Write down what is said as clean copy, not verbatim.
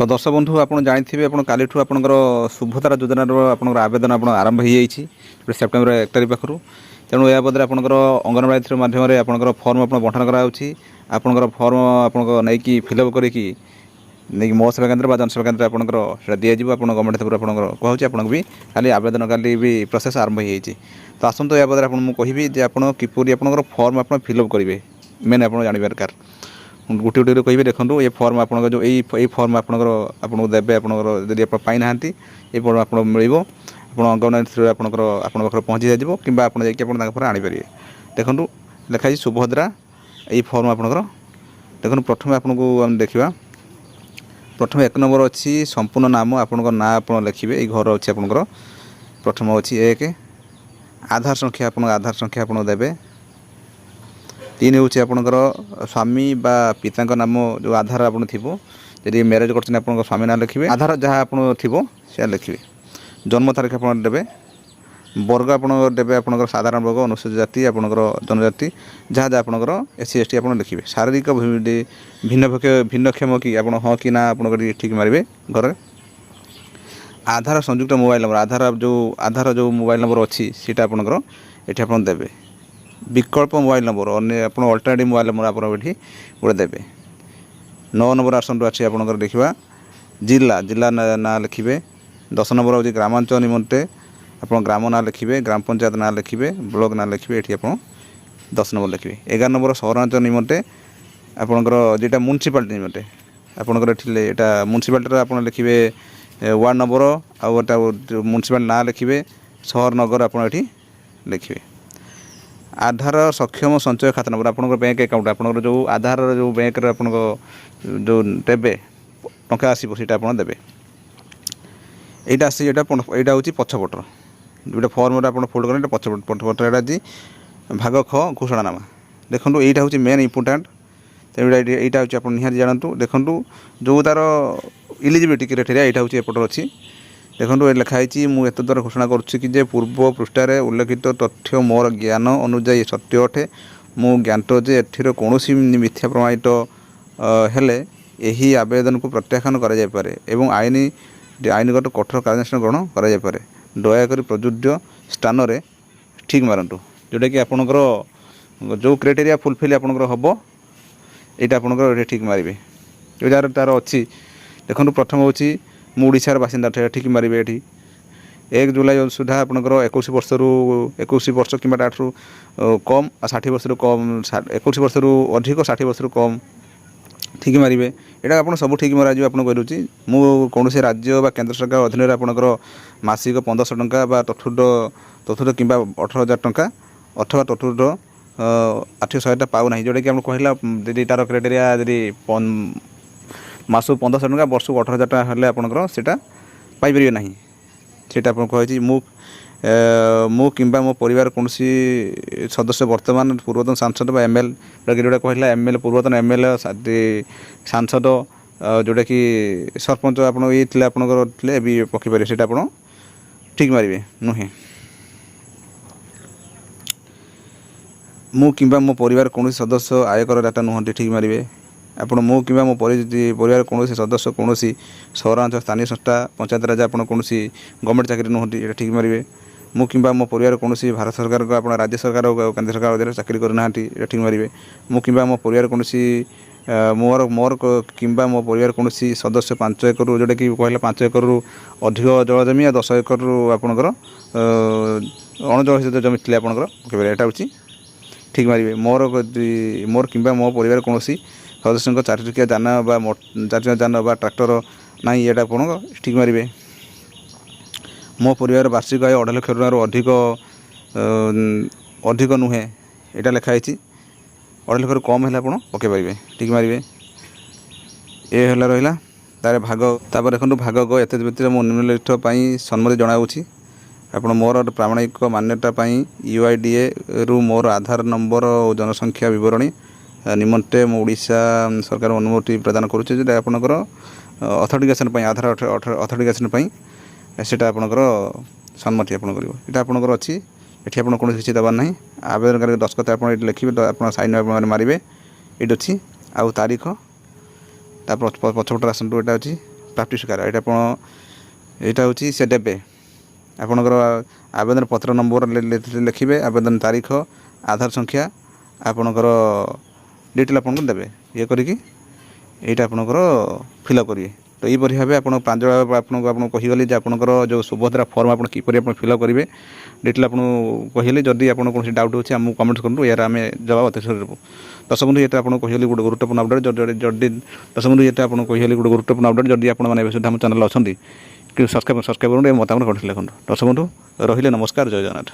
तो दर्शक बंधु आप जानी आप कालीठू आपंकर शुभतारा योजना आप आवेदन आप आरंभ हो जाइए सेप्टेम्बर 1 तारिख पाखु तेणु या बदले आपंकर अंगनवाड़ी माध्यम आपंकर फर्म आप बंटन करापर फर्म आप नहीं फिलअप करके नहीं मो सेवा केन्द्र जनसेवा केन्द्र आपंकर दिज्व आप गवर्नमेंट तरफ कहूँ आपको भी खाली आवेदन काली भी प्रोसेस आरंभ हो जाइए। तो आसतु या बदले मुझे कहबी आप किपरि आप फर्म आप फिलअप करेंगे मेन आप जानवर दरकार गोटे गोटे कहे देखो ये फर्म आप जो यही फर्म आपको देवे आपड़ी आप पाईना ये फर्म आप मिल आप अंगनवाड़ी थ्रू आप पहुँची जाइए कि आप आनीपारे देखो लिखाई सुभद्रा यही फर्म आपंकर देखो प्रथम आपको देखा प्रथम 1 नंबर अच्छी संपूर्ण नाम आपण ना आप लिखे ये घर अच्छी आपंकर प्रथम अच्छी 1 आधार संख्या आधार संख्या आप देवे 3 हूँ आपंकर स्वामी बा पिता नाम जो आधार आप जी मैरेज कर स्वामी ना लिखे आधार जहाँ आप थी लिखे जन्म तारीख आप देवे वर्ग आप देवे आप साधारण वर्ग अनुसूचित जाति आपंकर जनजाति जहाँ जहाँ आपंकर SC ST आप लिखे शारीरिक भिन्नक्षम कि आप हाँ कि ना आप ठीक मारे घर आधार संयुक्त मोबाइल नंबर आधार जो मोबाइल नंबर अच्छी सीटा आपंकर ये आप देवे विकल्प मोबाइल नंबर अन्य आप अल्टरनेटिव मोबाइल नंबर आप गोटे देवे 9 नंबर आसन अच्छी आप देखा जिला जिला ना लिखे 10 नंबर हूँ ग्रामांचल निमंते आप ग्राम ना लिखे ग्राम पंचायत ना लिखे ब्लॉक ना लिखे ये आप 10 नंबर लिखे 11 नंबर सहरांचल निमंते आपंकर जेटा म्यूनिसिपालिटी निमंते आपंकर यहाँ म्यूनिसिपालिटी आप लिखे वार्ड नंबर आटा म्यूनिसिपालिटी ना लिखे सहर नगर आप लिखे आधार सक्षम संचय खाता नंबर आपंकर बैंक अकाउंट आपंकर जो आधार जो बैंक आप जो देवे टंका आसो सीटा आप देवे यहाँ आसी यहाँ हूँ पछपटर जो फर्म आप फोल्ड करें पछपटर यहाँ जी भाग ख घोषणानामा देखो यहाँ हूँ मेन इम्पोर्टाट तेणु यहाँ हूँ आप निहाती जानतु देखो जो तार इलिजिबिलिटी क्राइटेरिया यहाँ हूँ एपटर अच्छी देखो ये लिखाई मुझे एत द्वारा घोषणा करुच्ची पूर्व पृष्ठार उल्लेखित तथ्य मोर ज्ञान अनुजाई सत्य अटे मु ज्ञात जे एथिर कौन मिथ्या प्रमाणित हेले यही आवेदन को प्रत्याख्यान करे एवं आईनगत कठोर कार्यानुष्ठान ग्रहण करे दयाकोरी प्रजुज्य स्थान रे ठीक मारंतु जोटा कि आपणकर जो क्राइटेरिया फुलफिल आपणकर हम यहाँ आपणकर ठीक मारे जार तार अच्छी देखो प्रथम हूँ मुशार बासिंदा ठीक मारे ये 1 जुलाई सुधा आपणकर 21 वर्ष रु 21 वर्ष कि कम 60 वर्ष रु कम 21 वर्ष रु अधिक 60 वर्ष रु कम ठीक मारे यहाँ आप सब ठीक मरा आपको कहूँ मु कौन राज्य केंद्र सरकार अधीन आपंकर मासिक 1500 टंका तथुर कि 18,000 टंका अथवा तथुर आर्थिक सहायता पाऊना जोटा कि आप कहला जी तार क्राइटेरिया जी मासु 1500 टंका वर्ष को 18,000 टंका हेल्ले आपंकर सीटा पाइपर ना सीटा आप कही मु किंबा मो परिवार कौन सदस्य वर्तमान पूर्वतन सांसद बा ML जोटा कहला ML पूर्वतन ML सांसद जोटा कि सरपंच आप ये आपंकर भी पकईपर सीटा आप ठीक मारे नुहे मु किंबा मो परिवार कौन सदस्य आयकर डाटा नुहति ठीक मारे आप मु कि मो परिवार कौन सदस्य कौन सहरांचल स्थानीय संस्था पंचायत राज आप कौन गवर्नमेंट चाकरी नुहति ये ठीक मारे मु कि मो परिवार कौन भारत सरकार को आप राज्य सरकार केंद्र सरकार अधीन चाकरी करना ये ठीक मारे मु कि मो परिवार कौन मोर मोर किंबा मो परिवार कौन सदस्य 5 एकड़ जोटा कि कहला 5 एकड़ रु अधिक जल जमी 10 एकड़ रु आपंकर अणजल जमी थी आपंकर यहाँ हूँ ठीक मारे मोर किंबा मो परिवार कौन सदस्य 4 चकिया जान 4 चकिया जान ट्रैक्टर ना ये ठीक मारे मो परिवार वार्षिक आय 2.5 लाख अधिक अधिक नुहे यहाँ लिखाई 2.5 लाख कम है आप पकईपर ठीक मारे ये रहा तार भाग तापर देखो भाग ग एत व्यतीत मो निम्नलिखित सम्मति जनाऊँगी आप मोर प्रामाणिक मान्यता UIDA रु मोर आधार नंबर और जनसंख्या विवरणी निमंते मो ओडिशा सरकार अनुमति प्रदान करुचे जो आपंकर अथेंटिकेशन आधार अथेंटिकेशन सीटा आपंकर सम्मति आप यहाँ आपंकर अच्छी ये आप कौन किसी देवार ना आवेदनकारी दस्खत आप लिखे आप साइन मारे ये अच्छी आउ तारीख पछपटर आसतु यहाँ अच्छी ପ୍ରାପ୍ତି ସ୍ୱୀକାର ଏଇଟା ହେଉଛି ସେ ଦେବେ ଆପଣଙ୍କର ଆବେଦନ ପତ୍ର ନମ୍ବର ଲେଖିବେ, ଆବେଦନ ତାରିଖ, ଆଧାର ସଂଖ୍ୟା, ଆପଣଙ୍କର ଡିଟେଲ୍ ଆପଣଙ୍କୁ ଦେବେ, ଇଏ କରିକି ଏଇଟା ଆପଣଙ୍କର ଫିଲ୍ଅପ୍ କରିବେ। ତ ଏହିପରି ଭାବେ ଆପଣ ପ୍ରାଞ୍ଜଳ ଆପଣଙ୍କୁ କହିଗଲି ଯେ ଆପଣଙ୍କର ଯେଉଁ ସୁଭଦ୍ରା ଫର୍ମ ଆପଣ କିପରି ଆପଣ ଫିଲ୍ଅପ୍ କରିବେ, ଡିଟେଲ୍ ଆପଣଙ୍କୁ କହିଲେ। ଯଦି ଆପଣ କୌଣସି ଡାଉଟ୍ ଅଛି ଆମକୁ କମେଣ୍ଟ କରନ୍ତୁ, ଏହାର ଆମେ ଜବାବ ଅତି ଶୀଘ୍ର ଦେବୁ। ଦର୍ଶକ ବନ୍ଧୁ, ଏଇଟା ଆପଣଙ୍କୁ କହିଗଲି ଗୋଟେ ଗୁରୁତ୍ୱପୂର୍ଣ୍ଣ ଅପଡେଟ୍। ଯଦି ଦର୍ଶକ ବନ୍ଧୁ, ଏଇଟା ଆପଣଙ୍କୁ କହିଗଲି ଗୋଟେ ଗୁରୁତ୍ୱପୂର୍ଣ୍ଣ ଅପଡେଟ୍। ଯଦି ଆପଣମାନେ ଏବେ ସୁଦ୍ଧା ଆମ ଚ୍ୟାନେଲ୍ ଅଛନ୍ତି, କିନ୍ତୁ ସବସ୍କ୍ରାଇବ୍ କରନ୍ତୁ, ଏ ମତାମତ କମେଣ୍ଟ ଲେଖନ୍ତୁ। ଦର୍ଶକ ବନ୍ଧୁ ରହିଲେ, ନମସ୍କାର, ଜୟ ଜଗନ୍ନାଥ।